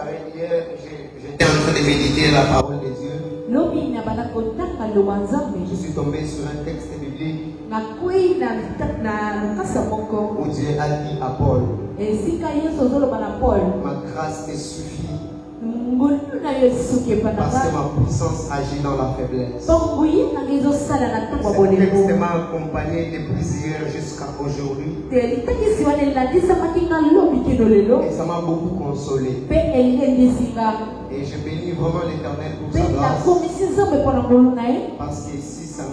savez, hier, j'étais en train de méditer la parole de Dieu. Je suis tombé sur un texte biblique où Dieu a dit à Paul, ma grâce te suffit parce que ma puissance agit dans la faiblesse. Ce texte m'a accompagné depuis hier jusqu'à aujourd'hui. Et ça m'a beaucoup consolé. Et je bénis vraiment l'Éternel pour sa grâce. Parce que si ça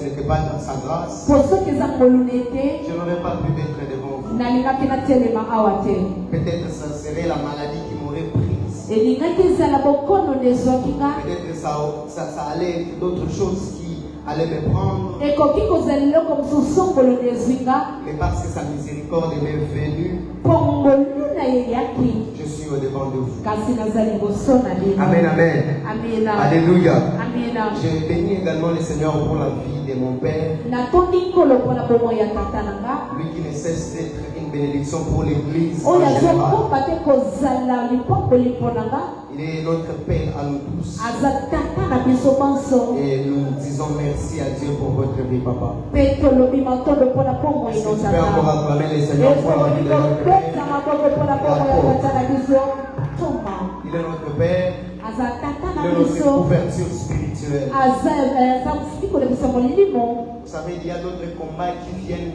n'était pas dans sa grâce, je n'aurais pas pu être devant vous. Peut-être que ça serait la maladie qui m'aurait prise. Peut-être que ça allait être d'autres choses qui allaient me prendre. Mais parce que sa miséricorde m'est venue, je suis au-devant de vous. Amen, amen. Alléluia. Je bénis également le Seigneur pour la vie de mon Père. Lui qui ne cesse d'être une bénédiction pour l'Église. Il est notre Père à nous tous. Et nous disons merci à Dieu pour votre vie, Papa. Est-ce que tu peux encore acclamer le Seigneur pour la vie de notre Père? Il est notre Père. Il est notre couverture spirituelle. Vous savez, il y a d'autres combats qui viennent,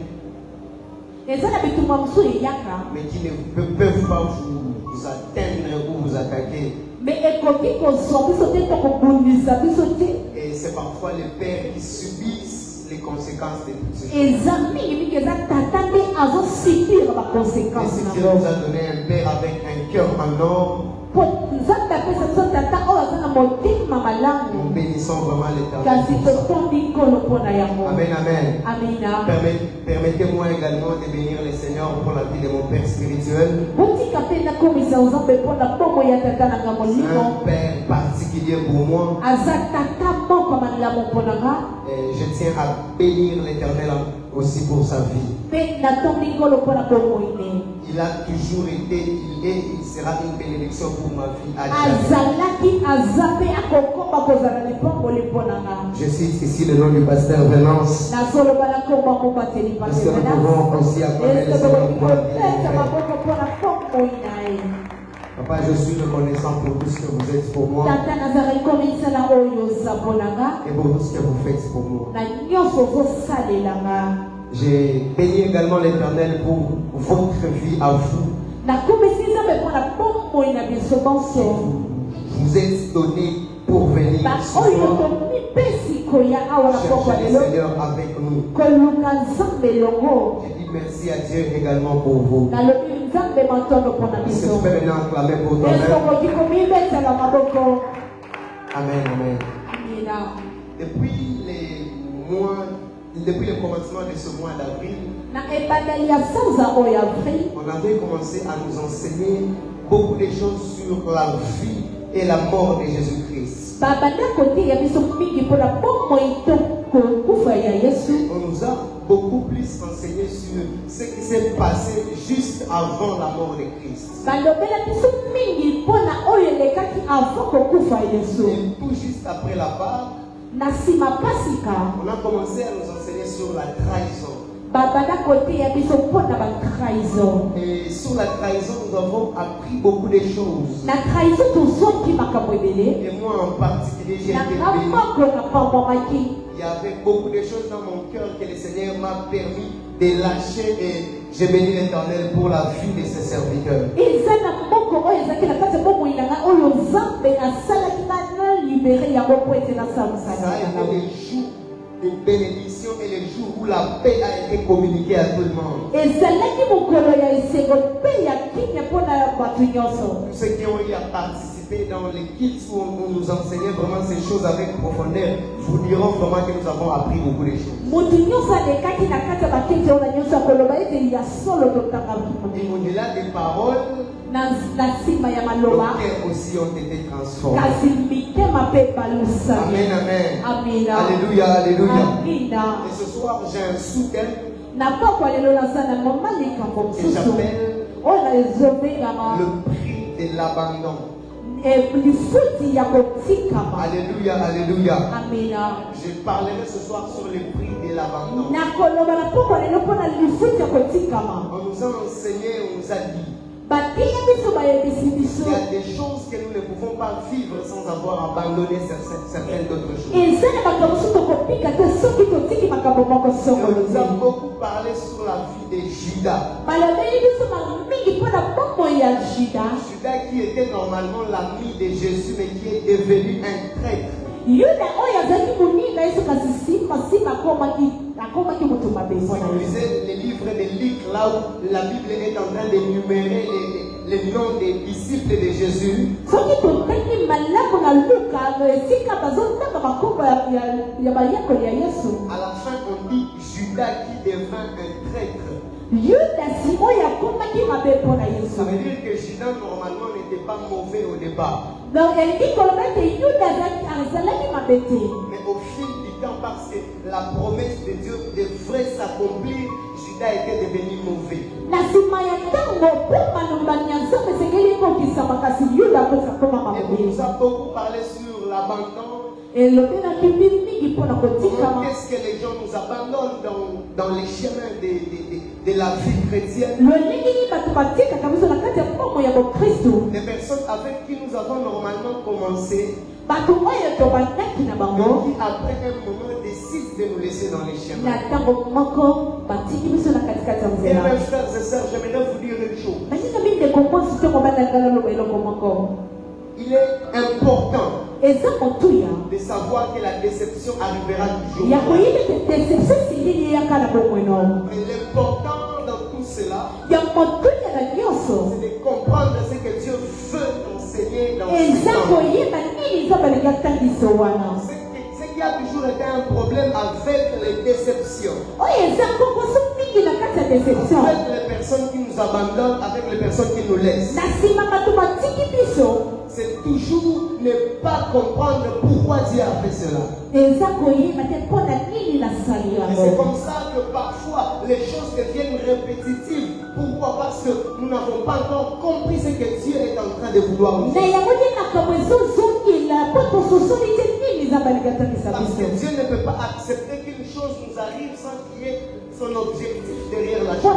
mais qui ne peuvent pas vous atteindre ou vous attaquer. Et c'est parfois les pères qui subissent les conséquences de toutes ces choses. Et si Dieu nous a donné un père avec un cœur en or, nous bénissons vraiment l'Éternel. Amen, amen. Permettez-moi également de bénir le Seigneur pour la vie de mon Père spirituel. Un Père particulier pour moi. Et je tiens à bénir l'Éternel aussi pour sa vie. Il a toujours été, il est, il sera une bénédiction pour ma vie à jamais. Je cite ici le nom du pasteur Venance. Parce que nous pouvons aussi acclamer le Seigneur pour la vie. Papa, je suis reconnaissant pour tout ce que vous êtes pour moi et pour tout ce que vous faites pour moi. J'ai béni également l'Éternel pour votre vie à vous. Vous êtes donné pour venir ce soir. Cherchez le Seigneur avec nous. Je dis merci à Dieu également pour vous. Est-ce que tu peux maintenant acclamer pour toi-même? Amen, amen. Depuis le commencement de ce mois d'avril, on avait commencé à nous enseigner beaucoup de choses sur la vie et la mort de Jésus-Christ. On nous a beaucoup plus enseigné sur ce qui s'est passé juste avant la mort de Christ. Et tout juste après la part, on a commencé à nous enseigner sur la trahison. Et sur la trahison, nous avons appris beaucoup de choses. Et moi en particulier, j'ai été béni. Il y avait beaucoup de choses dans mon cœur que le Seigneur m'a permis de lâcher et je bénis l'Éternel pour la vie de ses serviteurs. Ça a été les jours de bénédiction et les jours où la paix a été communiquée à tout le monde. Tous ceux qui ont eu à participer dans les kits où on nous enseignait vraiment ces choses avec profondeur, vous diront vraiment que nous avons appris beaucoup de choses. Et au-delà des paroles, nos cœurs aussi ont été transformés. Amen, amen. Alléluia, alléluia. Et ce soir, j'ai un sous-thème que j'appelle le prix de l'abandon. Alléluia, alléluia. Amen. Je parlerai ce soir sur le prix de l'abandon. On nous a enseigné, on nous a dit. Il y a des choses que nous ne pouvons pas vivre sans avoir abandonné certaines d'autres choses. On nous a beaucoup parlé sur la vie de Judas. Judas qui était normalement l'ami de Jésus mais qui est devenu un traître. Vous lisez les livres de Luc, là où la Bible est en train d'énumérer les noms des disciples de Jésus. À la fin, on dit Judas qui devint un traître. Ça veut dire que Judas normalement n'était pas mauvais au départ. Mais au fil du temps, parce que la promesse de Dieu devrait s'accomplir, Judas était devenu mauvais. Et on nous a beaucoup parlé sur l'abandon. Qu'est-ce que les gens nous abandonnent dans les chemins de la vie chrétienne? Les personnes avec qui nous avons normalement commencé, mais qui après un moment décident de nous laisser dans les chemins. Et mes frères et sœurs, j'aimerais vous dire une chose. Il est important de savoir que la déception arrivera toujours. Mais l'important dans tout cela, c'est de comprendre ce que Dieu veut enseigner dans ce temps. Ce qui a toujours été un problème avec les déceptions. Avec les personnes qui nous abandonnent, avec les personnes qui nous laissent. C'est toujours ne pas comprendre pourquoi Dieu a fait cela. Et c'est comme ça que parfois les choses deviennent répétitives. Pourquoi? Parce que nous n'avons pas encore compris ce que Dieu est en train de vouloir nous faire. Parce que Dieu ne peut pas accepter qu'une chose nous arrive sans qu'il y ait son objectif derrière la chose.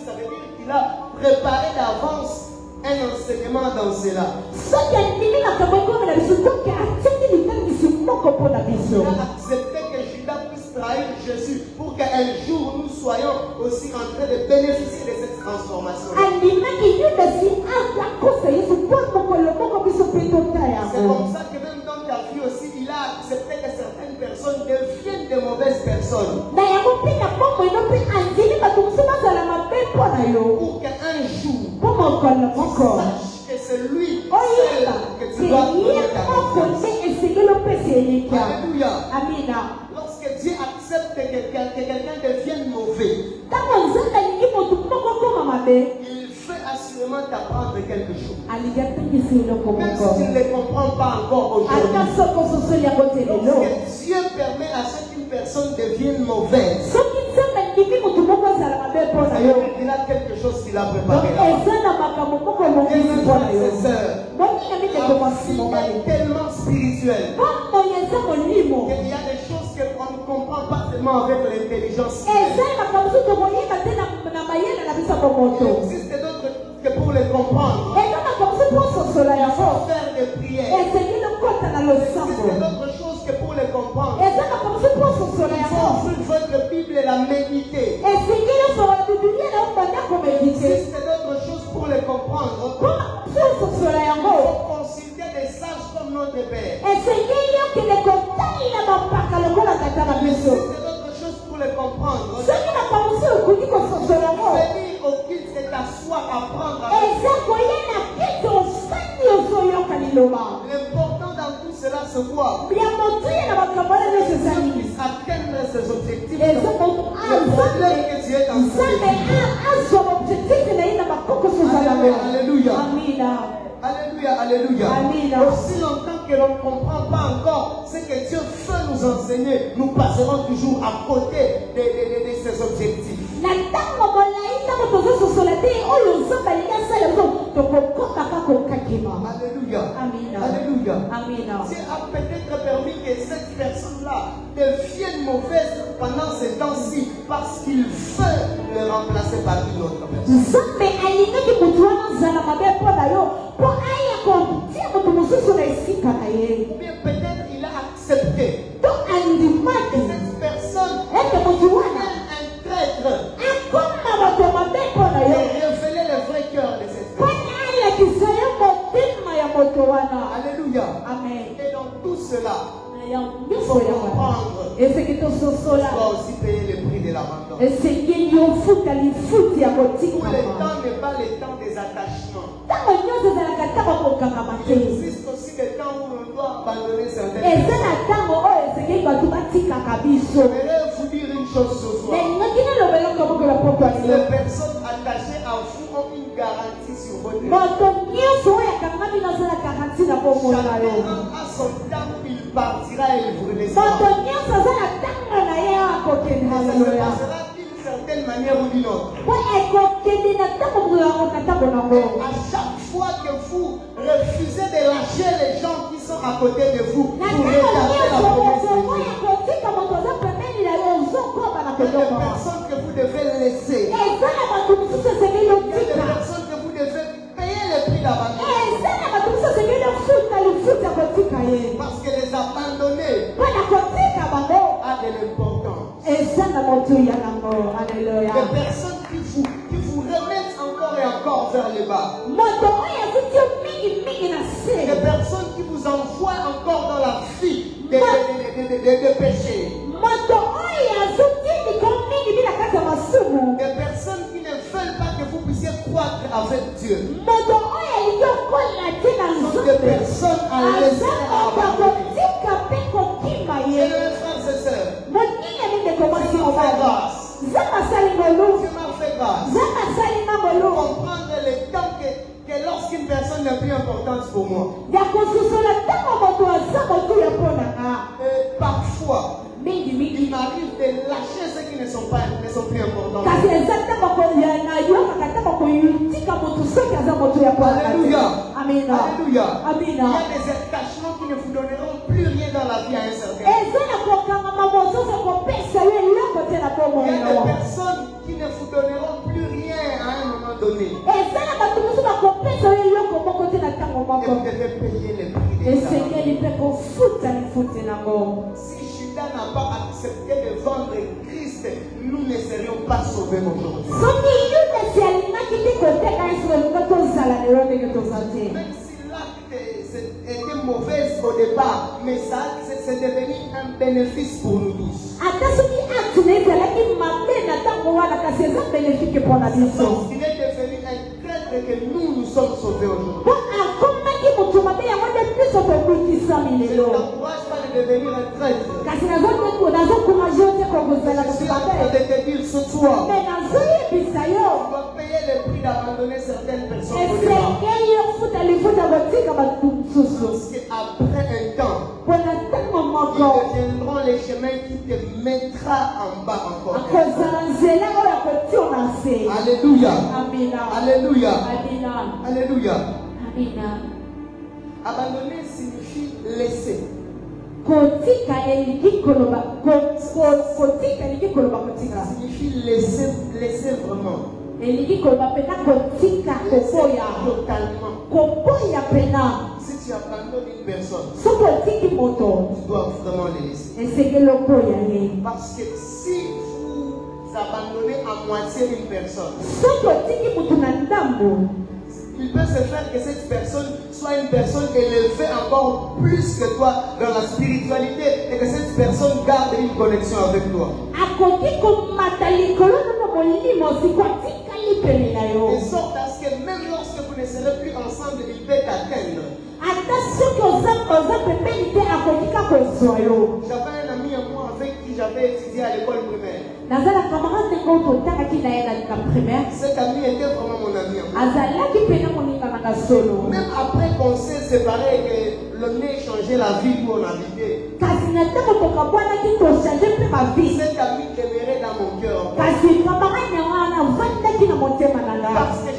Ça veut dire qu'il a préparé d'avance un enseignement dans cela. Il a accepté que Judas puisse trahir Jésus pour qu'un jour nous soyons aussi en train de bénéficier de cette transformation. C'est comme ça que même dans ta vie aussi, il a accepté que certaines personnes deviennent de mauvaises personnes. Pour qu'un jour, tu saches que c'est lui seul que tu dois donner ta confiance. Alléluia. Lorsque Dieu accepte que quelqu'un devienne mauvais, il fait assurément t'apprendre quelque chose. Même si tu ne le comprends pas encore aujourd'hui. Lorsque Dieu permet à ce qu'une personne devienne mauvaise, il a quelque chose qu'il a préparé là. Mes frères et sœurs, la vie est tellement spirituelle qu'il y a des choses qu'on ne comprend pas seulement avec l'intelligence. Il existe d'autres que pour les comprendre, il faut faire des prières. Il existe d'autres choses que pour les comprendre, il faut ouvrir votre Bible et la méditer. Il existe d'autres choses pour les comprendre. Il faut consulter des sages comme notre Père. Il existe d'autres choses pour les comprendre. Venir au culte, c'est t'asseoir, apprendre. L'important dans tout cela, c'est quoi? Que Dieu puisse atteindre ses objectifs. Le problème que Dieu est en train de Alléluia. Alléluia, alléluia. Aussi longtemps que l'on ne comprend pas encore ce que Dieu veut nous enseigner, nous passerons toujours à côté de ses objectifs. Alléluia. Alléluia. Dieu a peut-être permis que cette personne-là devienne mauvaise pendant ces temps-ci parce qu'il veut le remplacer par une autre personne. Mais peut-être il a accepté que cette personne devienne un traître et révéler le vrai cœur de cette personne. Alléluia. Amen. Et dans tout cela, il faut comprendre qu'il faut aussi payer le prix de l'abandon. Où le temps n'est pas le temps des attachements. Il existe aussi le temps où on doit abandonner certaines personnes. Je voudrais vous dire une chose ce soir. Les personnes attachées à vous ont une garantie sur votre vie. Chacun a son temps où il partira et il vous laissera. Et ça se passera d'une certaine manière ou d'une autre. À chaque fois que vous refusez de lâcher les gens qui sont à côté de vous pour retarder la promesse de Dieu. Il y a des personnes que vous devez laisser. Il y a des personnes que vous devez payer le prix d'abandon. Parce que les abandonner a de l'importance. Des personnes qui vous remettent encore et encore vers le bas. Des personnes qui vous envoient encore dans la vie de péché. Des personnes qui ne veulent pas que vous puissiez croître avec Dieu. Ce sont des personnes à laisser abandonner. Et mes frères et sœurs, Dieu m'a fait grâce. Dieu m'a fait grâce. Comprendre le temps que lorsqu'une personne n'est plus importante pour moi. Parfois, il m'arrive de lâcher ceux qui ne sont plus importants. Alléluia. Alléluia. Il y a des attachements qui ne vous donneront plus rien dans la vie à un certain moment. Il y a des personnes qui ne vous donneront plus rien à un moment donné. Et vous devez payer le prix de ça. Si Judas n'a pas accepté de vendre Christ, nous ne serions pas sauvés aujourd'hui. Même si l'acte était mauvais au départ, mais ça c'est devenu un bénéfice pour nous tous. Parce qu'il est devenu un traître que nous sommes sauvés aujourd'hui. Je ne t'encourage pas de devenir un traître. Je suis en train de te dire ce soir, on doit payer le prix d'abandonner certaines personnes au départ. Parce qu'après un temps, ils deviendront les chemins qui te mettra en bas encore. Alléluia. Alléluia. Alléluia. Abandonner signifie laisser. Ça signifie laisser vraiment. Laisser totalement. Si tu abandonnes une personne, tu dois vraiment le laisser. Parce que si vous abandonnez à moitié une personne, il peut se faire que cette personne soit une personne élevée encore plus que toi dans la spiritualité et que cette personne garde une connexion avec toi. De sorte à ce que même lorsque vous ne serez plus ensemble, il peut t'atteindre. J'avais un ami à moi avec qui j'avais étudié à l'école primaire. Cet ami était vraiment mon ami. Même après qu'on s'est séparés et que l'on ait changé la ville où on habitait, cet ami demeurait dans mon cœur. Parce que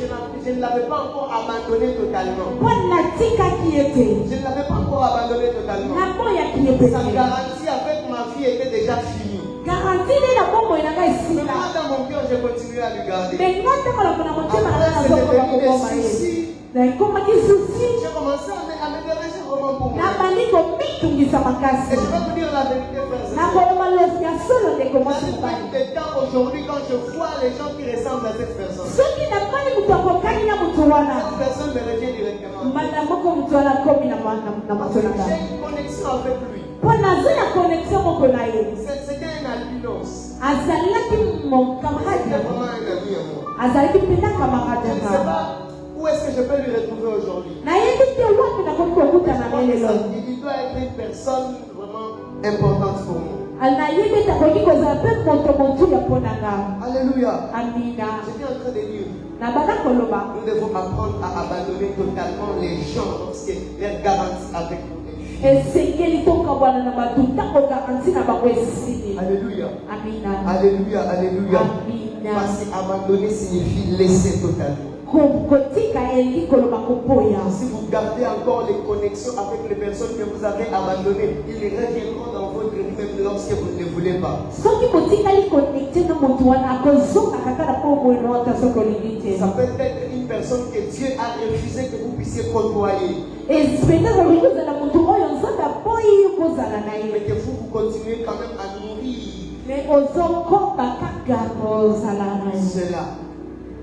je ne l'avais pas encore abandonné totalement. Je ne l'avais pas encore abandonné totalement. Sa garantie avec ma vie était déjà finie. Mais moi, dans mon cœur, j'ai continué à lui garder. Après, c'est devenu des soucis. J'ai commencé à me déranger vraiment pour moi. Et je vais vous dire la vérité, frères et sœurs. Aujourd'hui, quand je vois les gens qui ressemblent à cette personne, cette personne me revient directement. J'ai une connexion avec lui. C'était un albinos. C'était vraiment un ami à moi. Je ne sais pas où est-ce que je peux lui retrouver aujourd'hui. Il doit être une personne vraiment importante pour moi. Alléluia. J'étais en train de dire, nous devons apprendre à abandonner totalement les gens lorsque leur garantie avec nous. Alléluia. Alléluia. Alléluia. Parce qu'abandonner signifie laisser totalement. Si vous gardez encore les connexions avec les personnes que vous avez abandonnées, ils reviendront dans votre vie même lorsque vous ne les voulez pas. Ça peut être une personne que Dieu a refusé que vous puissiez côtoyer. Mais que vous continuez quand même à nourrir cela.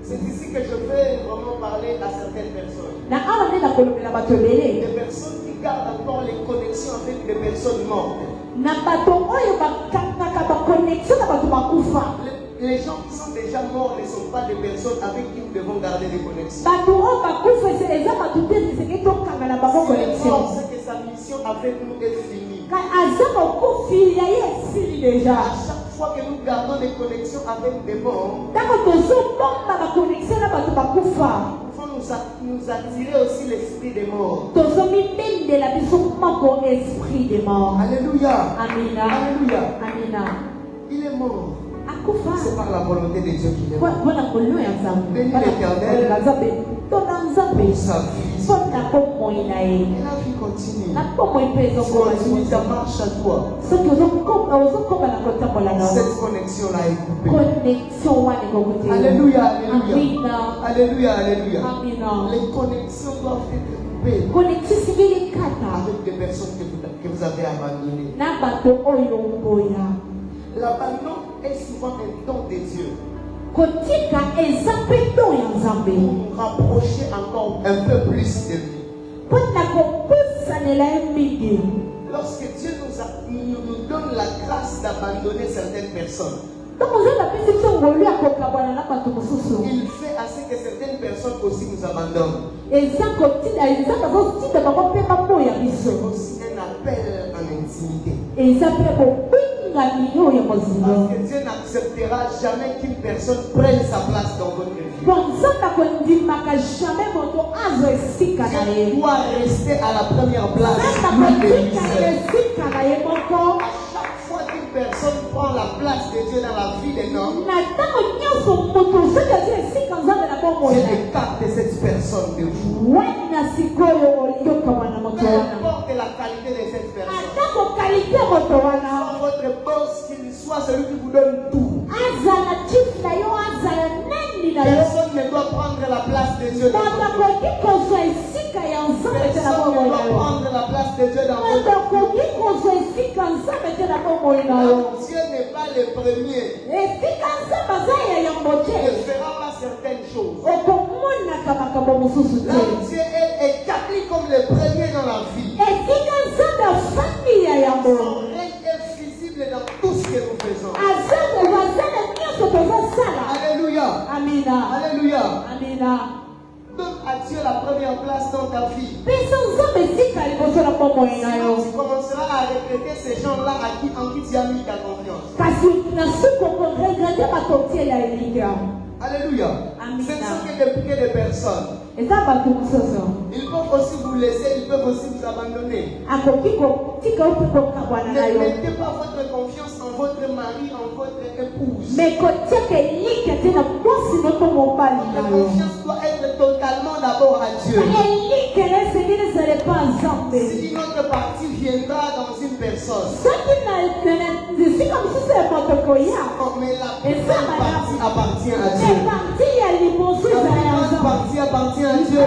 C'est ici que je vais vraiment parler à certaines personnes. Des personnes qui gardent encore les connexions avec des personnes mortes. Les gens qui sont déjà morts ne sont pas des personnes avec qui nous devons garder des connexions. C'est que sa mission avec nous est finie. À chaque fois que nous gardons des connexions avec des morts, il faut nous attirer aussi l'esprit des morts. Alléluia. Alléluia. Il est mort. C'est par la volonté de Dieu qu'il est mort. Bénis l'Éternel pour sa vie. Et la vie continue. Continue ta marche à toi. Cette connexion-là est coupée. Alléluia, alléluia. Alléluia, alléluia. Les connexions doivent être coupées avec des personnes que vous avez abandonnées. L'abandon est souvent un don de Dieu. Pour nous rapprocher encore un peu plus de lui. Lorsque Dieu nous donne la grâce d'abandonner certaines personnes, il fait à ce que certaines personnes aussi nous abandonnent. C'est aussi un appel en intimité. Parce que Dieu n'acceptera jamais qu'une personne prenne sa place dans votre vie. Dieu doit rester à la première place. À chaque fois qu'une personne prend la place de Dieu dans la vie d'un homme, Dieu écarte cette personne de vous. Peu importe la qualité de cette personne. Soit votre boss, qu'il soit celui qui vous donne tout. Personne ne doit prendre la place de Dieu dans votre vie. Personne ne doit prendre la place de Dieu dans votre vie. Dieu n'est pas le premier. Il ne fera pas certaines choses. Là, Dieu est établi comme le premier dans la vie. Son règne est visible dans tout ce que nous faisons. Alléluia. Alléluia. Donne à Dieu la première place dans ta vie. Tu commenceras à regretter ces gens-là en qui tu as mis ta confiance. Alléluia. Ce ne sont que des personnes. Ils peuvent aussi vous laisser, ils peuvent aussi vous abandonner. Ne mettez pas votre confiance en votre mari, en votre épouse. Mais quand tu as la confiance doit être totalement d'abord à Dieu. Si une autre partie viendra dans une personne, mais la première partie appartient à Dieu. La première partie appartient à Dieu.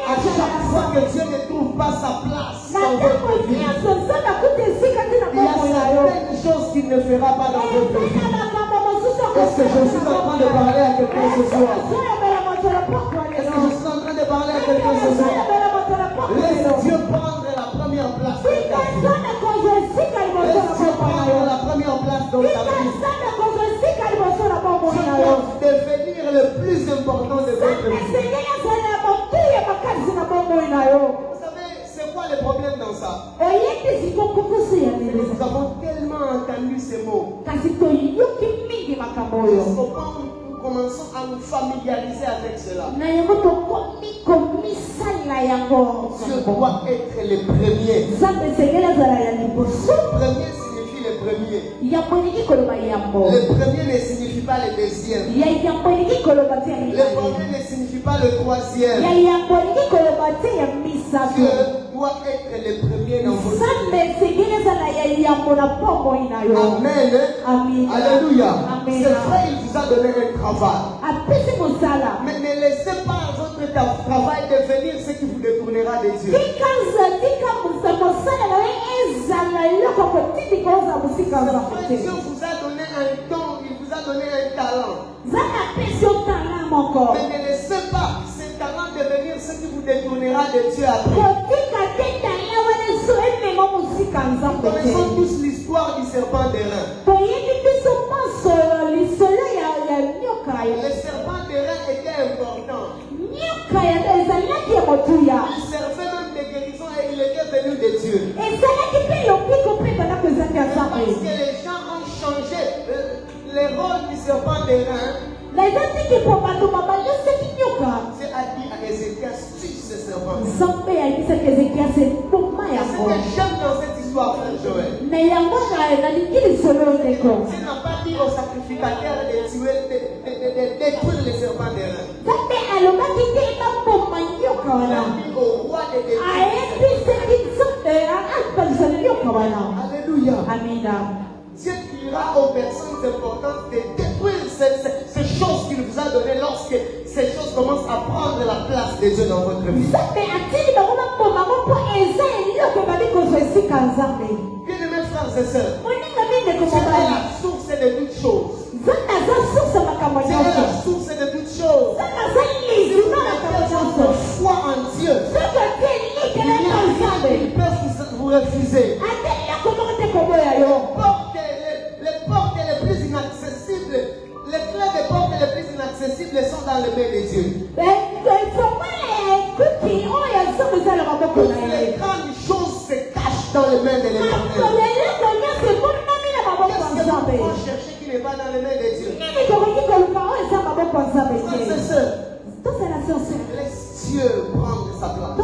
À chaque fois que Dieu ne trouve pas sa place dans votre vie, il y a certaines choses qu'il ne fera pas dans votre vie. Est-ce que je suis en train de parler à quelqu'un ce soir? Est-ce que je suis en train de parler à quelqu'un ce soir? Laisse Dieu prendre la première place dans ta vie. Laisse Dieu prendre la première place dans ta vie. Dieu doit devenir le plus important de votre vie. Vous savez, c'est quoi le problème dans ça? Nous avons tellement entendu ces mots. Nous commençons à nous familiariser avec cela. Dieu doit être le premier. Le premier signifie le premier. Le premier ne signifie pas le deuxième. Le premier ne signifie pas le troisième. Dieu doit être le premier dans votre vie. Amen. Alléluia. C'est vrai, il vous a donné un travail. Mais ne laissez pas votre travail devenir ce qui vous détournera de Dieu. C'est vrai, Dieu vous a donné un don, il vous a donné un talent. Mais ne laissez pas ce talent devenir ce qui vous détournera de Dieu après. Nous connaissons tous l'histoire du serpent d'airain. Le serpent d'airain était important. Il servait même des guérisons et il était venu de Dieu. Parce que les gens ont changé les rôles du serpent d'airain. Dieu a dit à Ézéchias, tue ce serpent. Ce que j'aime dans cette histoire, frère Joël, Dieu n'a pas dit aux sacrificateurs de détruire les serpents d'airain. Il a dit au roi de détruire. Alléluia. Dieu dira aux personnes importantes de détruire ces choses qu'il vous a données lorsque ces choses commencent à prendre la place de Dieu dans votre vie. Bien-aimés frères et sœurs, c'est la source de toutes choses. C'est la source de toutes choses. Si vous mettez votre foi en Dieu, il n'y a rien qui peut vous refuser. Les portes les plus inaccessibles, les clés des portes les plus inaccessibles sont dans les mains de Dieu. Les grandes choses se cachent dans les mains de l'Éternel. Qu'est-ce que vous pouvez chercher qui n'est pas dans les mains de Dieu? Laisse Dieu prendre sa place.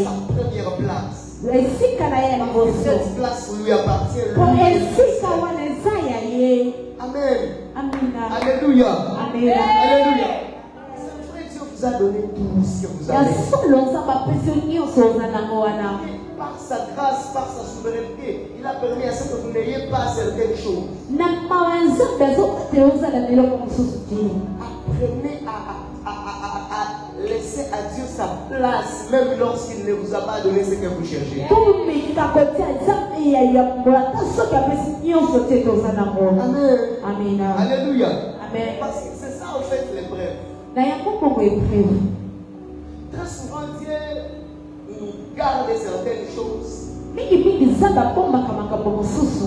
Sa première place. Cette place lui appartient. Amen. Alléluia. Alléluia. C'est vrai, Dieu vous a donné tout ce que vous avez. Par sa grâce, par sa souveraineté, il a permis à ce que vous n'ayez pas certaines choses. Apprenez à laisser à Dieu sa place, même lorsqu'il ne vous a pas donné ce que vous cherchez. Amen. Alléluia. Amen. Parce que c'est ça en fait l'épreuve. Très souvent Dieu nous garde certaines choses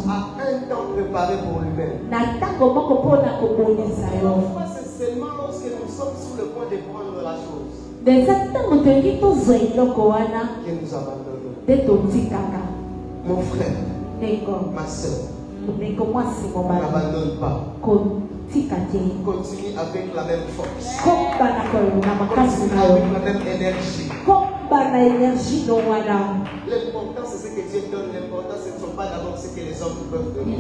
à un temps préparé pour lui-même. Parfois c'est seulement lorsque nous sommes sur le point de prendre la chose que nous abandonnons. Mon frère, ma soeur, n'abandonne pas. Continue avec la même force. Continue avec la même énergie. L'important c'est ce que Dieu donne. L'important ce ne sont pas d'abord ce que les personnes peuvent donner.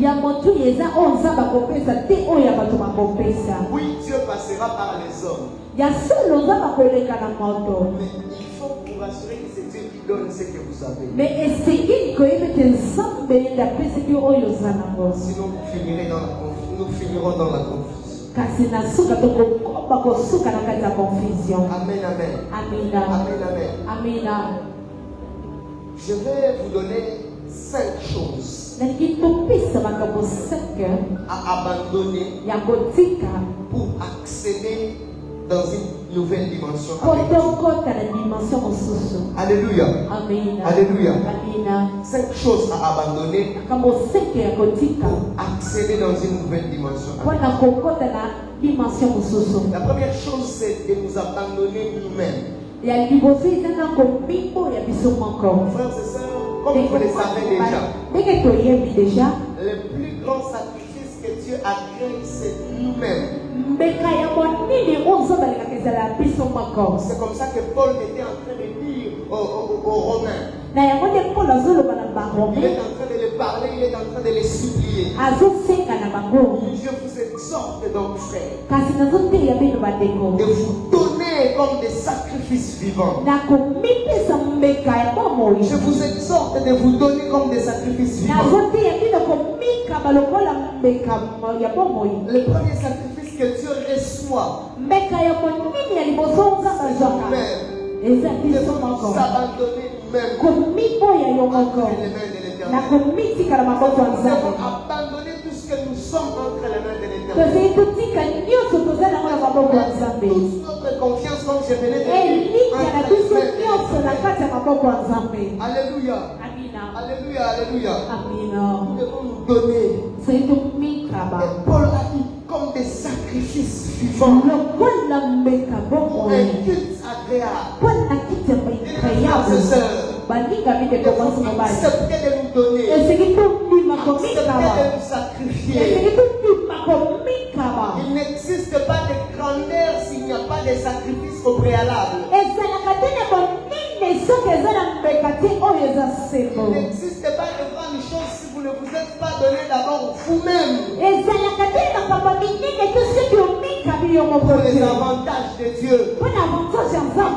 Oui, Dieu passera par les hommes. Mais il faut vous rassurer que c'est Dieu qui donne ce que vous avez. Sinon, nous finirons dans la confusion. Amen, amen. Amina. Je vais vous donner 5 choses à abandonner pour accéder dans une nouvelle dimension. Alléluia. Alléluia. 5 choses à abandonner pour accéder dans une nouvelle dimension. La première chose, c'est de nous abandonner nous-mêmes. Frères et sœurs, comme vous le savez déjà, le plus grand sacrifice que Dieu a créé, c'est nous-mêmes. C'est comme ça que Paul était en train de dire aux Romains. Il est en train de les parler, il est en train de les supplier. Je vous exhorte donc, frères, de vous donner comme des sacrifices vivants. Je vous exhorte de vous donner comme des sacrifices vivants. Le premier sacrifice que Dieu reçoit, c'est nous-mêmes. De vous abandonner nous-mêmes entre les mains de l'Éternel. Nous devons abandonner tout ce que nous sommes entre les mains de l'Éternel. Toute notre confiance, comme je venais de dire, alléluia. Alléluia, alléluia. Nous devons nous donner. Et Paul a dit comme des sacrifices vivants. Un culte agréable. Acceptez de nous donner. Acceptez de nous sacrifier. Il n'existe pas de grandeur s'il n'y a pas de sacrifice au préalable. Il n'existe pas de grande chose si vous ne vous êtes pas donné d'abord vous-même pour les avantages de Dieu.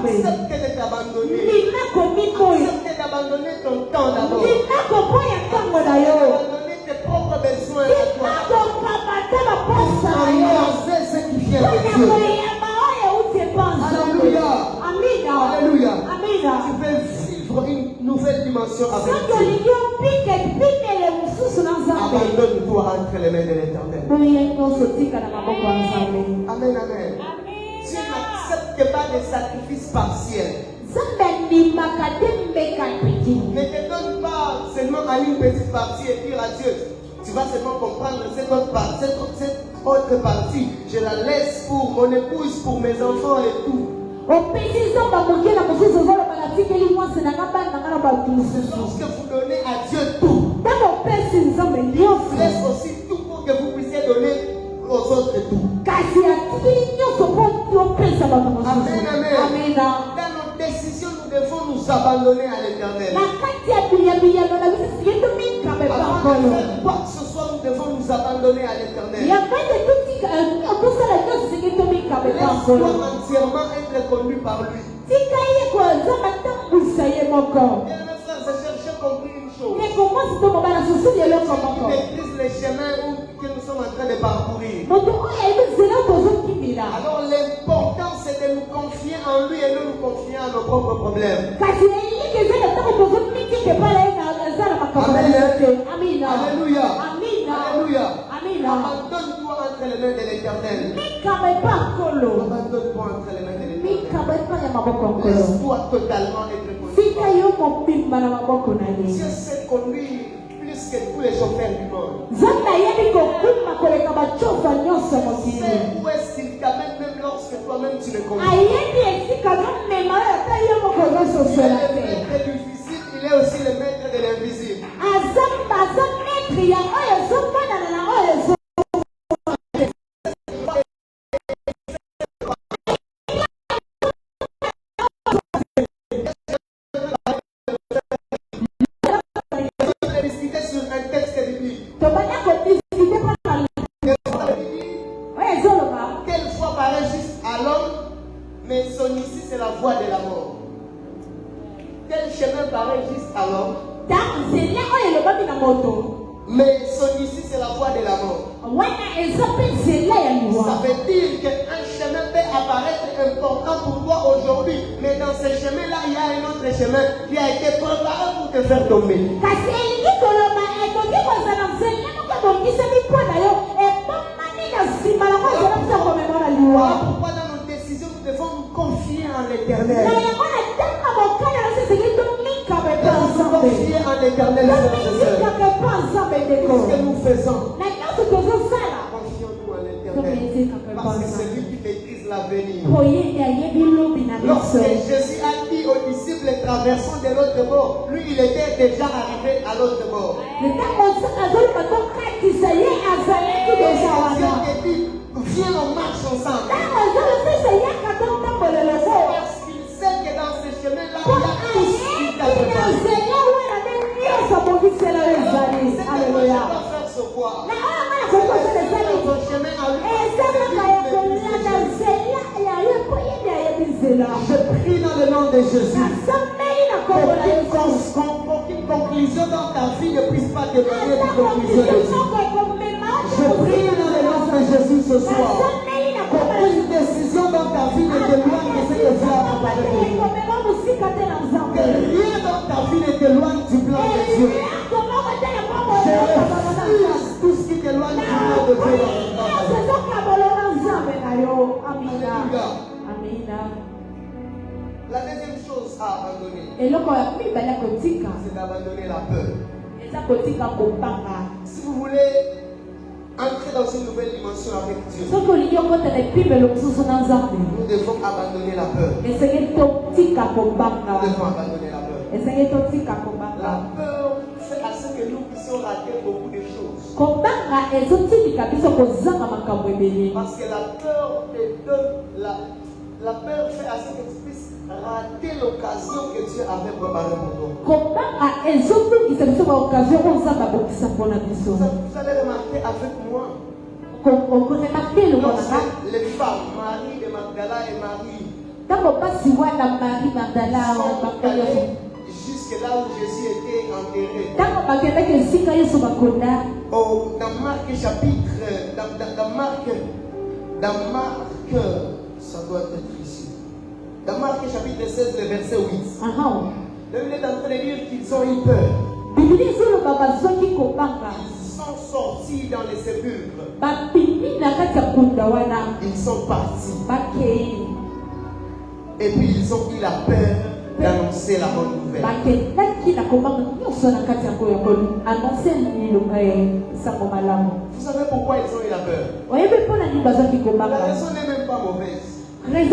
Acceptez de t'abandonner. Acceptez d'abandonner ton temps d'abord. D'abandonner tes propres besoins à toi. C'est ce qui vient de Dieu. Alléluia. Alléluia. Tu veux vivre une nouvelle dimension avec Dieu. Abandonne-toi entre les mains de l'Éternel. Amen, amen. Dieu n'accepte pas des sacrifices partiels. Ne te donne pas seulement à une petite partie et dire à Dieu, tu vas seulement comprendre cette autre partie, je la laisse pour mon épouse, pour mes enfants et tout. Lorsque vous donnez à Dieu tout, il laisse aussi tout pour que vous puissiez donner aux autres et tout. Amen, amen. Dans nos décisions, nous devons nous abandonner à l'Éternel. Avant de faire quoi que ce soit, nous devons nous abandonner à l'Éternel. Laisse-toi entièrement être conduit par lui. Bien, mes frères, j'ai compris une chose. Il maîtrise les chemins que nous sommes en train de parcourir. Alors l'important c'est de nous confier en lui et de nous confier à nos propres problèmes. Amen. Alléluia. Alléluia. Abandonne-toi entre les mains de l'Éternel. Abandonne-toi entre les mains de l'Éternel. Laisse-toi totalement être conduit. Dieu sait conduire plus que tous les chauffeurs du monde. C'est où est-ce qu'il t'amène même lorsque toi-même tu le connais. Il est le maître du visible, il est aussi le maître de l'invisible. Discuter sur un texte biblique. à l'homme, mais son issue c'est la voie de la mort. Quel chemin paraît juste à l'homme, mais son issue c'est la voie de la mort. Ça veut dire qu'un chemin peut apparaître important pour toi aujourd'hui, mais dans ce chemin-là, il y a un autre chemin qui a été préparé pour te faire tomber. Pourquoi dans nos décisions, nous devons nous confier en l'éternel. Confier en l'éternel, ce que nous faisons. Confions-nous en l'éternel. Parce que c'est lui qui maîtrise l'avenir. Lorsque Jésus a dit aux disciples, traversons de l'autre bord, lui il était déjà arrivé à l'autre bord. Viens, on marche ensemble. Parce qu'il sait que dans ce chemin-là, il y a tout ce qui t'a préparé. Alléluia. Je prie dans le nom de Jésus qu'aucune conclusion dans ta vie ne puisse pas devenir une conclusion de Dieu. Je prie dans le nom de Jésus ce soir qu'aucune décision dans ta vie ne t'éloigne de ce que Dieu a préparé pour toi. Que rien dans ta vie ne t'éloigne du plan de Dieu. Je refuse tout ce qui t'éloigne du plan de Dieu. Alléluia. La deuxième chose à abandonner, c'est d'abandonner la peur. Si vous voulez entrer dans une nouvelle dimension avec Dieu, nous devons abandonner la peur. Nous devons abandonner la peur. La peur fait à ce que nous puissions rater beaucoup de choses. Parce que la peur te donne la peur fait à ce que tu puisses rater l'occasion que Dieu avait préparée pour toi. Vous allez remarquer avec moi, lorsque les femmes, Marie de Magdala et Marie, sont allées jusque là où Jésus était enterré. Dans Marc chapitre, dans Marc, ça doit être ici. Dans Marc chapitre 16, le verset 8. La Bible est en train de dire qu'ils ont eu peur. Ils sont sortis dans les sépulcres. Ils sont partis. Et puis ils ont eu la peur d'annoncer la bonne nouvelle. Vous savez pourquoi ils ont eu la peur? La raison n'est même pas mauvaise. Ils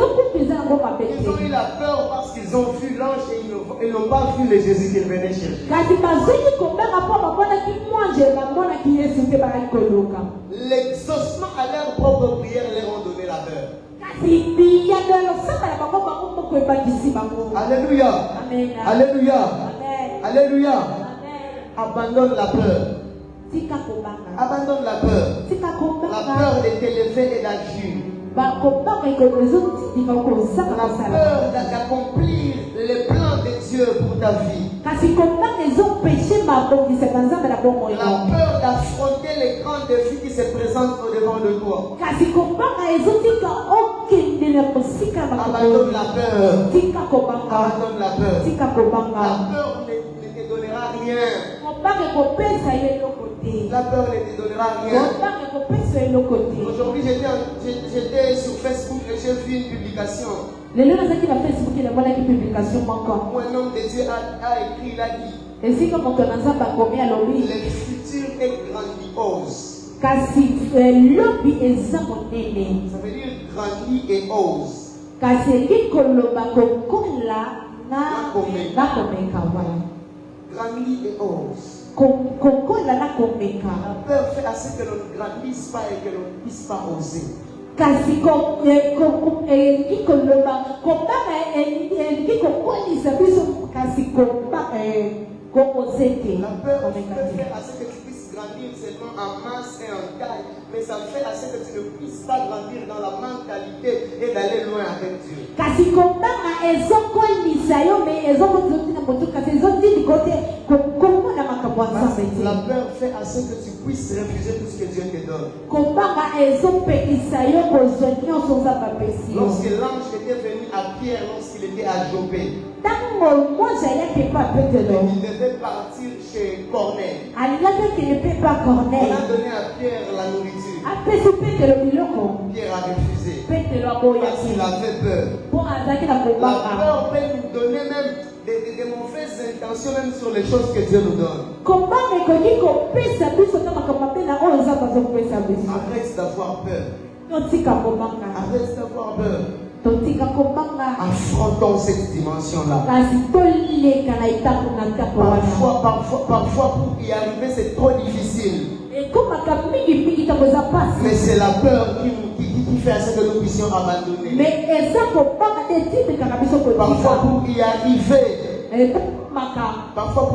ont eu la peur parce qu'ils ont vu l'ange et ils n'ont pas vu le Jésus qu'ils venaient chercher. L'exaucement à leur propre prière leur ont donné la peur. Alléluia. Alléluia. Alléluia. Abandonne la peur. Abandonne la peur. La peur de t'élever et d'agir. La peur d'accomplir les plans de Dieu pour ta vie. La peur d'affronter les grands défis qui se présentent au-devant de toi. Abandonne la peur. Abandonne la peur. La peur ne te donnera rien. La peur ne te donnera rien. Aujourd'hui, j'étais sur Facebook et j'ai vu une publication. Où un homme de Dieu a écrit, il a dit: le futur est grandiose. Ça veut dire grandi et ose. Grandi et ose. La peur fait à ce que l'on ne grandisse pas et que l'on ne puisse pas oser. La peur peut faire à ce que tu puisses grandir seulement en masse et en taille, mais ça fait à ce que tu ne puisses pas grandir dans la mentalité et d'aller loin avec Dieu. Kasi kombanga ezokolisa yo mais ezokozotina moto kasi ezotindi kote komona makambo ya Nzambe te. La peur fait à ce que tu puisses refuser tout ce que Dieu te donne. Kombanga ezopekisa yo kozwa nyonso Nzambe apesi yo. Lorsque l'ange était venu à Pierre lorsqu'il était à Jopé, ntango moja ayaki epa Petelo, il devait partir chez Corneille. alingaki akende mpe pa On Corneille a donné à Pierre la nourriture. apesi Petelo biloko. Pierre a refusé. Petelo Parce aboyaki qu'il avait peur. mpo azalaki na La kombanga. peur peut nous donner même des mauvaises intentions même sur les choses que Dieu nous donne. Kombanga ekoki kopesa biso ta makambo mabe na oyo Nzambe azopesa biso. Arrête d'avoir peur. Totika kombanga, Arrête d'avoir peur. totika kombanga. Affrontons cette dimension-là. Kasi toleka na etako na ntako wana. Parfois pour y arriver c'est trop difficile. Ekomaka mingi ntango eza pasi. Mais c'est la peur qui fait à ce que nous puissions abandonner. Mais eza kombanga nde etindikaka biso Parfois kotika. pour y arriver. Parfois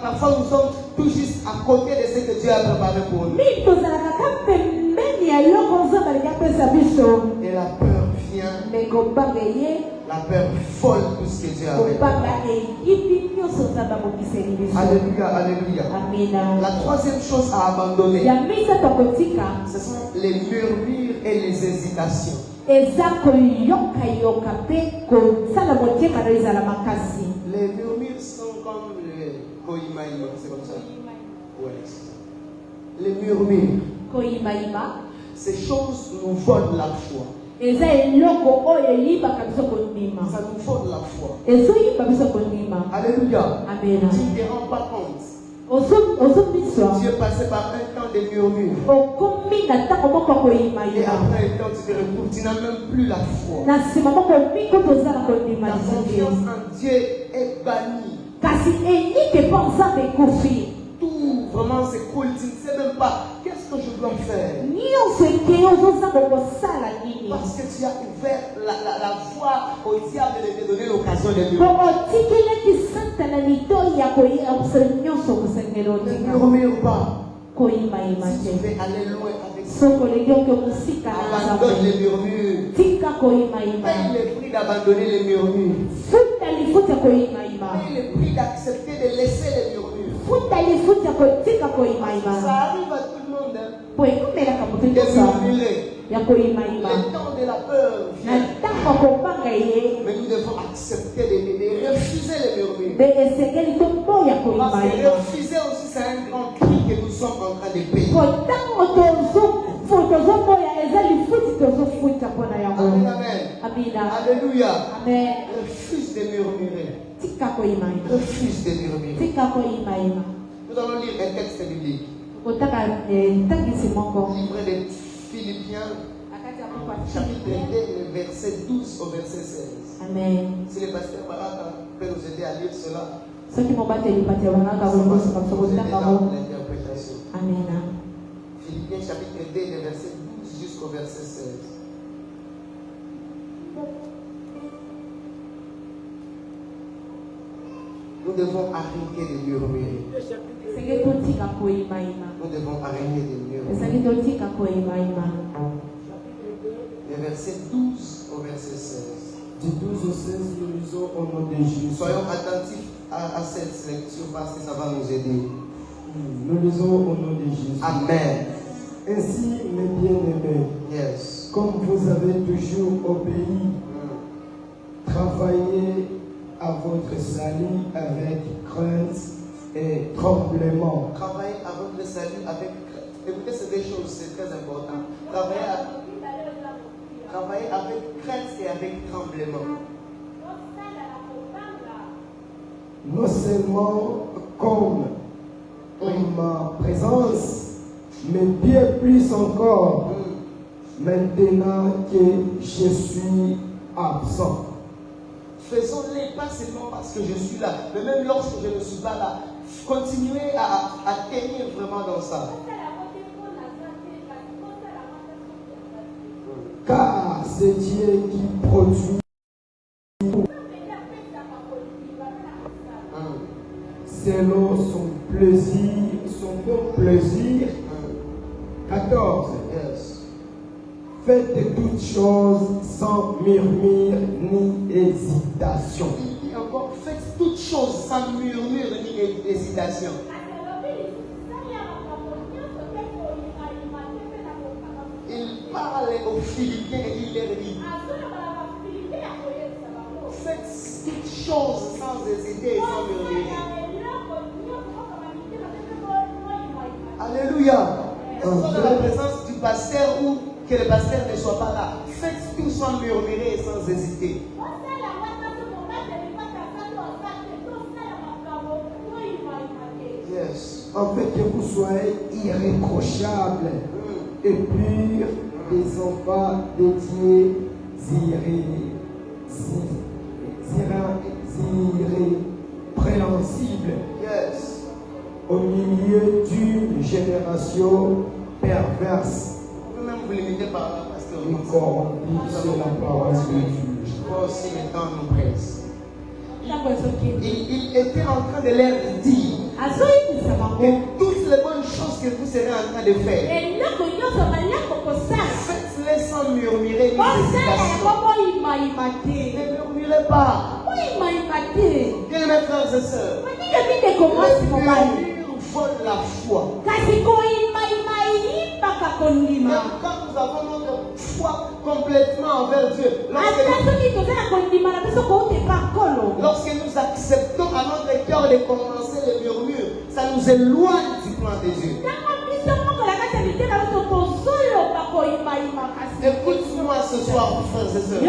Parfois nous sommes tout juste à côté de ce que Dieu a préparé pour nous. mingi tozalaka ka pembeni ya eloko Nzambe alingi apesa biso. Et la peur vient. Mais kombanga ye, La peur vole tout ce que Dieu a fait. kombanga eyibi nyonso Nzambe abokiseli biso. Alléluia, alléluia. Amina. La troisième chose à abandonner, Ya misato kotika ce sont les murmures et les hésitations. eza koyoka mpe kosala motema na ezala makasi. Les murmures sont comme le koimaïma, c'est comme ça. Ouais, c'est ça. Les murmures, Koyimayima ces choses nous volent la foi. eza eloko oyo eyibaka biso kondima. Ça nous vole la foi. ezoyiba biso kondima. Alléluia. Amena. Tu ne te rends pas compte. ozobiswa Tu es passé par un temps de murmures. okomi na ntango moko Et koyimayima. après un temps, tu te retrouves, tu n'as même plus la foi. Na nsima moko miko toza na kondima La lisungi. confiance en Dieu est bannie. kasi eyike mpo Nzambe ekufi. Tout vraiment s'écoule. Tu ne sais même pas qu'est-ce que je dois faire. nyonso ekei ozozanga kosala nini. Parce que tu as ouvert la voie au diable de te donner l'occasion de po murmurer. otikelaki satana litoi ya koyebisa nyonso kosengela Ne otika. murmure pas. koyimayima Si tu te. veux aller loin avec ça, soko olingi oke mosika na abandonne Nzambe, les murmures. tika koyimayima. Paye le prix d'abandonner les murmures. futa lifuta koyimayima. Paye le prix d'accepter de laisser les murmures. futa lifuta kotika Ça koyimayima. arrive à tout le monde. po ekomelaka moto De nyonso murmurer. ya koyimayima. Le temps de la peur na vient. ntango kombanga ye Mais nous devons accepter de refuser les murmures. nde esengeli toboya Parce que koyimayima. refuser aussi, c'est un grand prix que nous sommes en train de payer. po ntango tozoboya eza lifuti tozofuta mpona yango. Amen, amen. amina. Alléluia. amen. Refuse de murmurer. tika koyimayima. Refuse de murmurer. tika koyimayima. Nous allons lire un texte biblique. kotaka ntangisi moko Livre de Philippiens, chapitre 2, le verset 12 au verset 16. amen. Si le pasteur Baraka peut nous aider à lire cela, soki mobateli pati ya bangaka bokosoka biso nous aider kotanga dans ngo. l'interprétation. amena. Philippiens, chapitre 2, le verset 12 jusqu'au verset 16. Nous devons arrêter de murmurer. esengeli totika koyimayima. Nous devons arrêter de murmurer. esengeli totika koyimayima. Le verset 12 au verset 16. Du 12 au 16, nous lisons au nom de Jésus. Soyons attentifs à cette lecture parce que ça va nous aider. Nous lisons au nom de Jésus. Amen. Ainsi, mes bien-aimés, Yes. comme vous avez toujours obéi, travaillez à votre salut avec crainte et tremblement. Travailler à votre salut avec. Écoutez, c'est des choses, c'est très important. Travailler avec crainte et avec tremblement. Non seulement comme en ma présence, mais bien plus encore maintenant que je suis absent. Faisons-les pas seulement parce que je suis là, mais même lorsque je ne suis pas là. Continuez à tenir vraiment dans ça. Car c'est Dieu qui produit selon son plaisir, son bon plaisir, 14. Yes. Faites de toutes choses sans murmure ni hésitation. Et encore, faites toutes choses sans murmure ni hésitation. Il parle aux Philippiens et il leur dit, faites toutes choses sans hésiter et sans murmurer. Alléluia. Que ce soit dans la présence du pasteur ou que le pasteur ne soit pas là. Faites tout sans murmurer et sans hésiter. Yes. En fait, que vous soyez irréprochables et purs, des enfants dédiés, irrépréhensibles. Yes. Au milieu d'une génération perverse. Vous pouvez même vous limiter par là, pasteur. Nous corrompus sur la parole de Dieu. Toi aussi, le temps nous presse. Il était en train de leur dire que toutes les bonnes choses que vous serez en train de faire, faites-les sans murmurer ni hésitation. Ne murmurez pas. Bien mes frères et sœurs, les murmures volent la foi. Même quand nous avons notre foi complètement envers Dieu, lorsque nous acceptons à notre cœur de commencer les murmures, ça nous éloigne du plan de Dieu. Écoute-moi ce soir, frères et sœurs.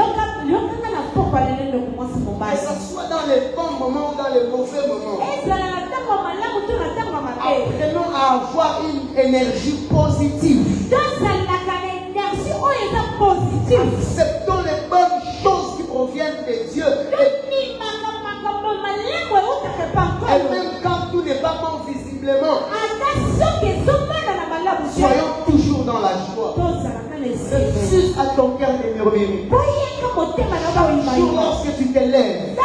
Que ce soit dans les bons moments ou dans les mauvais moments, apprenons à avoir une énergie positive. Acceptons les bonnes choses qui proviennent de Dieu. Et même quand tout n'est pas bon visiblement, soyons toujours dans la joie. Refuse à ton cœur de murmurer. Toujours lorsque tu te lèves,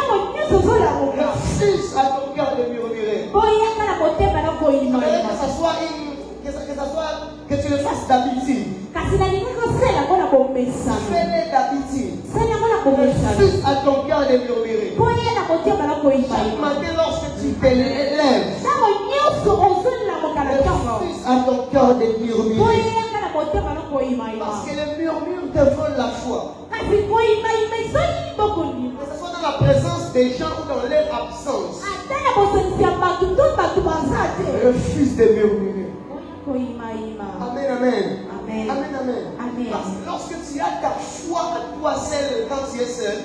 refuse à ton cœur de murmurer. Que tu le fasses d'habitude. Fais-le d'habitude. Refuse à ton cœur de murmurer. Chaque matin lorsque tu te lèves, refuse à ton cœur de murmurer. Parce que les murmures te volent la foi. Que ce soit dans la présence des gens ou dans leur absence. Refuse de murmurer. Amen, amen. Amen, amen. Parce que lorsque tu as ta foi à toi seul, quand tu es seul,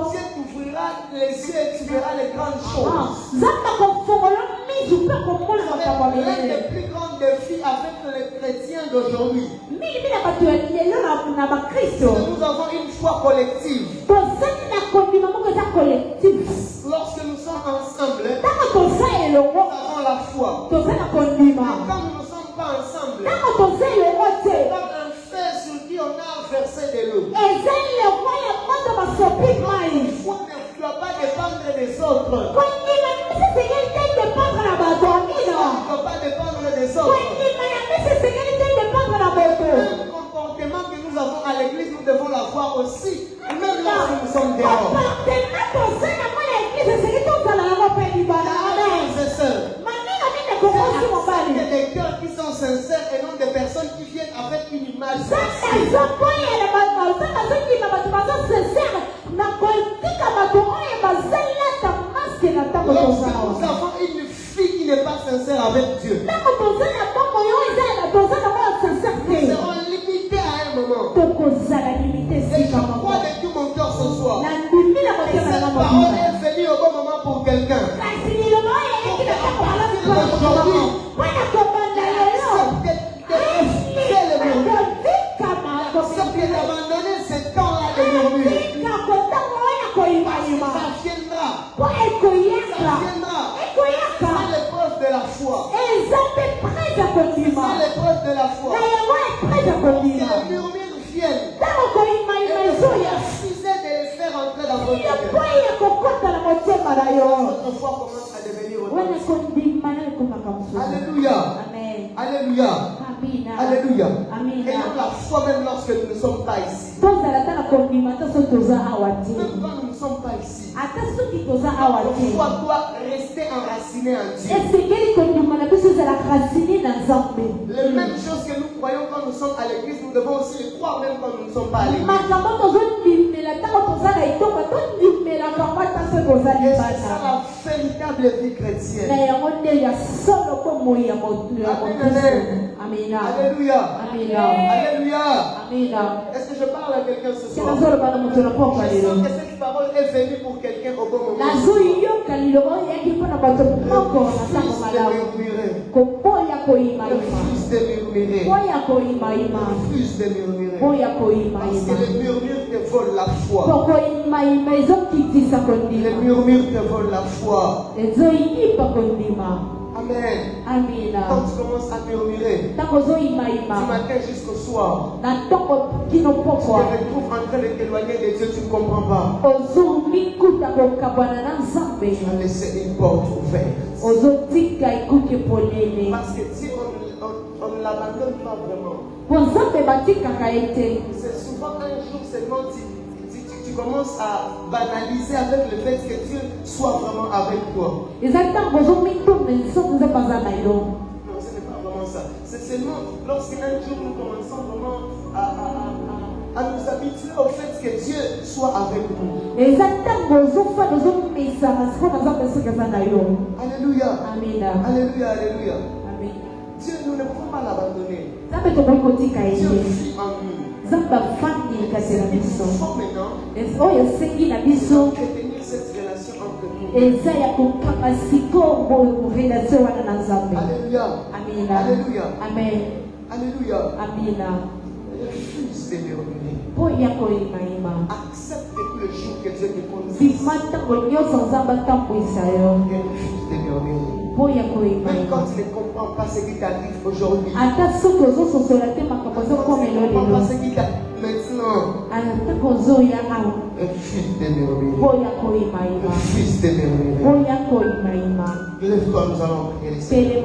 Dieu t'ouvrira les yeux et tu verras les grandes choses. L'un des plus grands défis avec les chrétiens d'aujourd'hui, c'est que nous avons une foi collective. Lorsque nous sommes ensemble, nous avons la foi. Mais quand nous ne sommes pas ensemble, comme un fer sur qui on a versé de l'eau. La foi ne doit pas dépendre des autres. Ne doit pas dépendre des autres. Le comportement que nous avons à l'église, nous devons l'avoir aussi, même lorsque nous sommes dehors. Il y a des cœurs qui sont sincères et non des personnes qui viennent avec une image. Lorsque nous avons une fille qui n'est pas sincère avec Dieu, nous serons limités à un moment. Et je crois de tout mon cœur ce soir que cette parole est venue au bon moment pour quelqu'un. Aujourd'hui, acceptez d'abandonner ce temps-là de murmure. Ça viendra. C'est l'épreuve de la foi. C'est l'épreuve de la foi. Que les murmures viennent. Refusez de les faire entrer dans votre cœur. Votre foi commence à devenir autonome. Alléluia. Alléluia. Amina. Alléluia. Amina. Et donc la foi même lorsque nous ne sommes pas ici. Même quand nous ne sommes pas ici. Notre foi doit rester enracinée en Dieu. Les mêmes choses que nous croyons quand nous sommes à l'église, nous devons aussi les croire même quand nous ne sommes pas à l'église. Et c'est ça la véritable vie chrétienne. Amina. Alléluia. Amina. Alléluia. Amina. Est-ce que je parle à quelqu'un ce soir? Je Je sens que cette parole est venue pour quelqu'un au bon moment. Refuse de murmurer. Refuse de murmurer. Parce que les murmures te volent la foi. Les murmures te volent la foi. Amen. Quand tu commences à murmurer, du matin jusqu'au soir, tu te retrouves en train de t'éloigner de Dieu, tu ne comprends pas. Tu as laissé une porte ouverte. Parce que si on ne l'abandonne pas vraiment, c'est souvent un jour seulement tu commences à banaliser avec le fait que Dieu soit vraiment avec toi. Non, ce n'est pas vraiment ça. C'est seulement lorsqu'un jour nous commençons vraiment à nous habituer au fait que Dieu soit avec nous. Alléluia. Amina. Alléluia, alléluia. Amen. Dieu, nous ne pouvons pas l'abandonner. Dieu vit en nous. Il faut maintenant entretenir cette relation entre nous. Alléluia. Amina. Alléluia. Amen. Alléluia. Amina. Refuse de murmurer. Accepte depuis le jour que Dieu te conduit. Refuse de murmurer. Même quand tu ne comprends pas ce qui t'arrive aujourd'hui. Quand tu ne comprends pas ce qui t'arrive maintenant. Refuse de murmurer. Refuse de murmurer. Lève-toi, nous allons prier le Seigneur.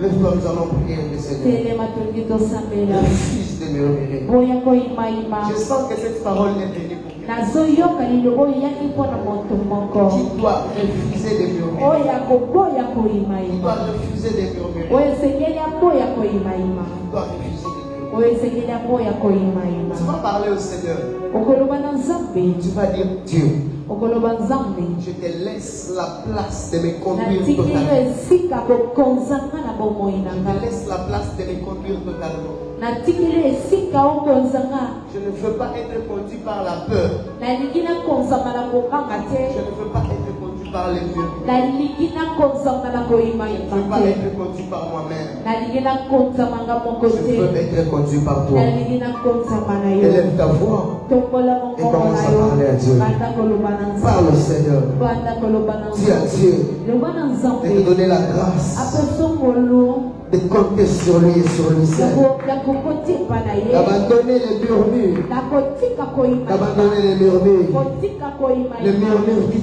Lève-toi, nous allons prier le Seigneur. Refuse de murmurer. Je sens que cette parole est venue pour quelqu'un. Tu dois refuser de murmurer. Tu dois refuser de murmurer. Tu dois refuser de murmurer. Tu vas parler au Seigneur. Tu vas dire Dieu, je te laisse la place de me conduire totalement. Je te laisse la place de me conduire totalement. Je ne veux pas être conduit par la peur. Je ne veux pas être conduit par les murs. Je ne veux pas être conduit par moi-même. Je veux être conduit par toi. Élève ta voix et commence à parler à Dieu. Parle au Seigneur. Dis à Dieu de te donner la grâce de compter sur lui et sur lui seul. D'abandonner les murmures. D'abandonner les murmures. Les murmures qui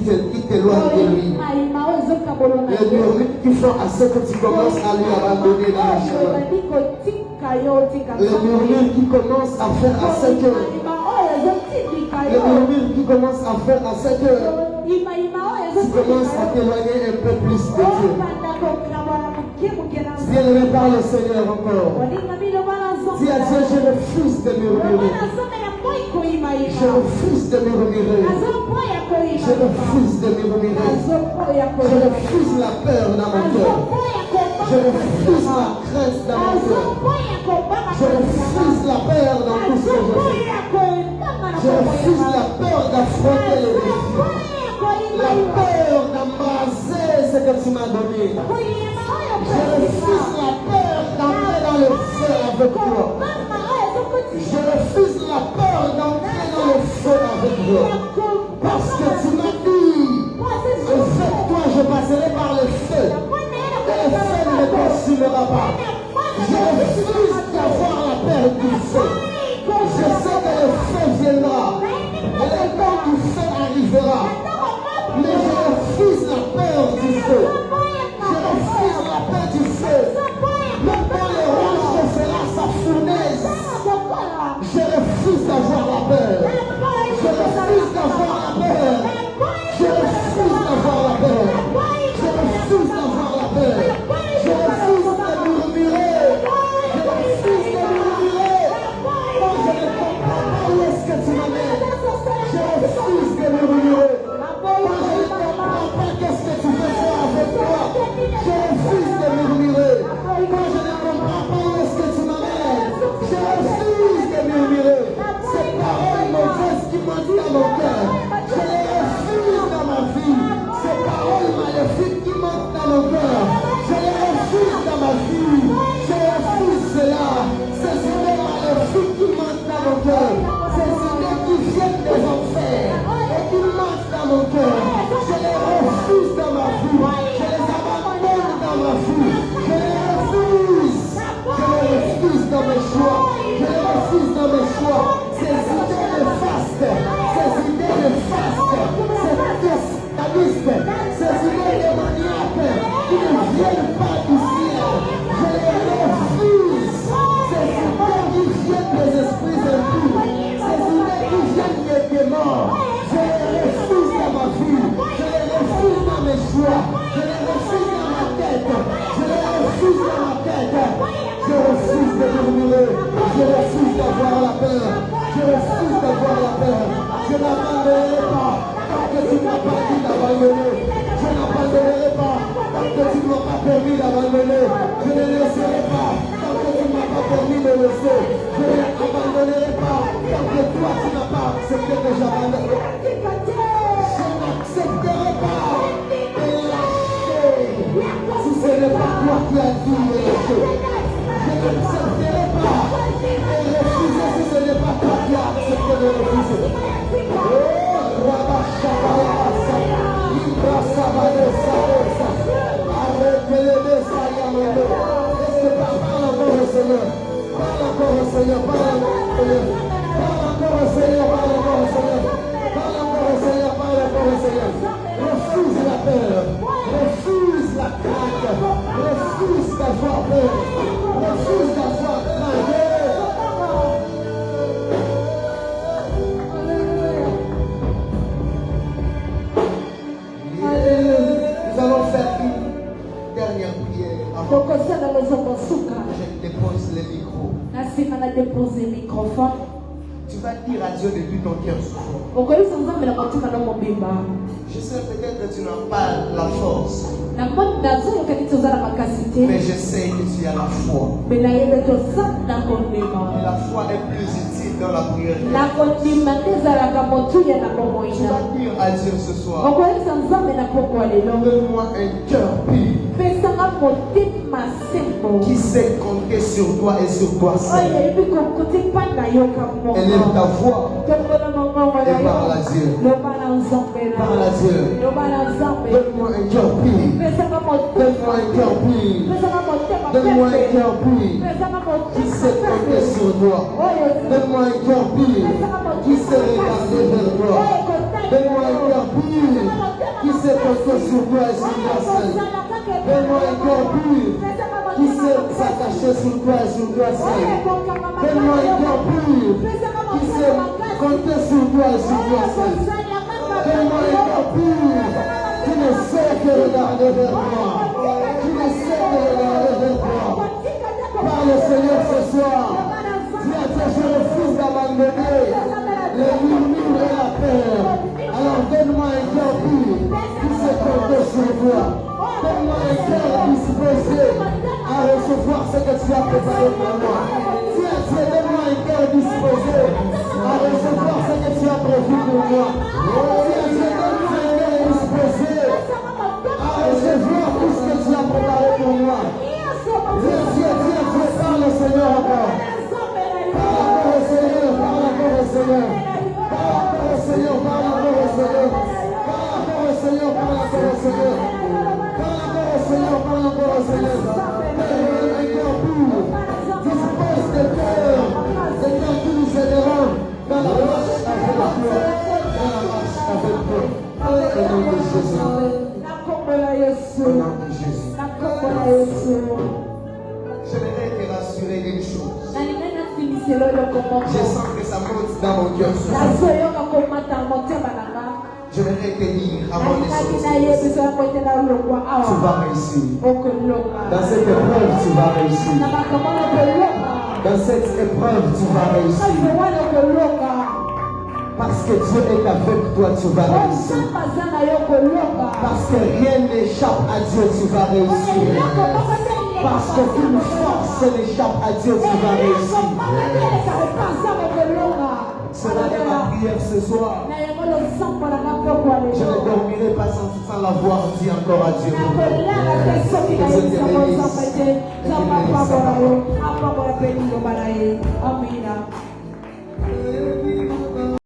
t'éloignent de lui. Les murmures qui font à ce que tu commences à lui abandonner dans le chemin. Les murmures qui commencent à faire à ce que. Les murmures qui commencent à faire à ce que. Tu commences à t'éloigner un peu plus de Dieu. Bien-aimé par le Seigneur encore. Dis à Dieu, je refuse de murmurer. Je refuse de murmurer. Je refuse de murmurer. Je refuse la peur dans mon cœur. Je refuse la crainte dans mon cœur. Je refuse la peur dans tout ce que je fais. Je refuse la peur d'affronter les défis. La peur d'embrasser ce que tu m'as donné. Je refuse la peur d'entrer dans le feu avec toi. Je refuse la peur d'entrer dans le feu avec toi. Parce que tu m'as dit, avec toi je passerai par le feu. Et le feu ne me consumera pas. Je refuse d'avoir la peur du feu. Je sais que le feu viendra. Et le temps du feu arrivera. Mais je refuse la peur du feu. Je refuse la peur du feu. mon cœur. Je les refuse dans ma vie. Je les abandonne dans ma vie. Je les refuse. Je les refuse dans mes choix. Je les refuse dans mes choix. Ces idées de faste, ces idées de faste, ces idées démoniaques qui ne viennent pas du ciel. Je les refuse. Ces idées qui viennent des esprits impurs. Ces idées qui viennent des démons. Je les refuse dans ma vie. Je les refuse dans mes choix. Je les refuse dans ma tête. Je les refuse dans ma tête. Je refuse de murmurer. Je refuse d'avoir la peur. Je refuse d'avoir la peur. Je n'abandonnerai pas tant que tu ne m'as pas dit d'abandonner. Je n'abandonnerai pas tant que tu ne m'as pas permis d'abandonner. Je ne laisserai pas tant que tu ne m'as pas permis de laisser. Je n'abandonnerai pas tant que toi tu n'as pas accepté que j'abandonne. Je n'accepterai pas de lâcher. Si ce n'est pas toi qui as dit de lâcher, je n'accepterai pas de refuser si ce n'est pas toi qui as accepté de refuser. Parle encore au Seigneur, parle encore au Seigneur, parle encore au Seigneur, parle encore au Seigneur, parle encore au Seigneur. Refuse la peur, refuse la crainte, refuse d'avoir peur, refuse d'avoir crainte. Nous allons faire une dernière prière avant que je dépose le micro. Tu vas dire à Dieu de tout ton cœur ce soir. Je sais peut-être que tu n'as pas la force, mais je sais que tu as la foi. Et la foi est plus utile dans la prière. Tu vas dire à Dieu ce soir, donne-moi un cœur pur qui sait compter sur toi et sur toi seul. Élève ta voix et parle à Dieu. Parle à Dieu. Donne-moi un cœur pur. Donne-moi un cœur pur. Donne-moi un cœur pur qui sait compter sur toi. Donne-moi un cœur pur qui sait regarder vers toi. Donne-moi un cœur pur qui sait compter sur toi et sur toi seul. Donne-moi un cœur pur qui sait s'attacher sur toi et sur toi seul. Donne-moi un cœur pur qui sait compter sur toi et sur toi seul. Donne-moi un cœur pur qui ne sait que regarder vers moi. Qui ne sait que regarder vers toi. Parle au Seigneur ce soir. Dis à Dieu, je refuse d'abandonner les murmures et la peur. Alors donne-moi un cœur pur qui sait compter sur toi. Donne-moi un cœur disposé à recevoir ce que tu as préparé pour moi. Dis à Dieu, donne-moi un cœur disposé à recevoir ce que tu as prévu pour moi. Dis à Dieu, donne-moi un cœur disposé à recevoir tout ce que tu as préparé pour moi. Dis à Dieu, parle au Seigneur encore. Parle encore au Seigneur, parle encore au Seigneur. Parle encore au Seigneur, parle encore au Seigneur. Parle encore au Seigneur, parle encore au Seigneur. Seigneur, parle encore au Seigneur. Donne-moi un cœur pur. Dispose des cœurs qui nous aideront dans la marche avec toi. Dans la marche avec toi. Au nom de Jésus. Au nom de Jésus. J'aimerais te rassurer d'une chose. Je sens que ça monte dans mon cœur. Je voudrais te dire avant les choses, tu vas réussir. Dans cette épreuve, tu vas réussir. Dans cette épreuve, tu vas réussir. Parce que Dieu est avec toi, tu vas réussir. Parce que rien n'échappe à Dieu, tu vas réussir. Parce qu'aucune force n'échappe à Dieu, tu vas réussir. Cela est ma prière ce soir. Je ne dormirai pas sans l'avoir dit encore à Dieu. Que Dieu te bénisse.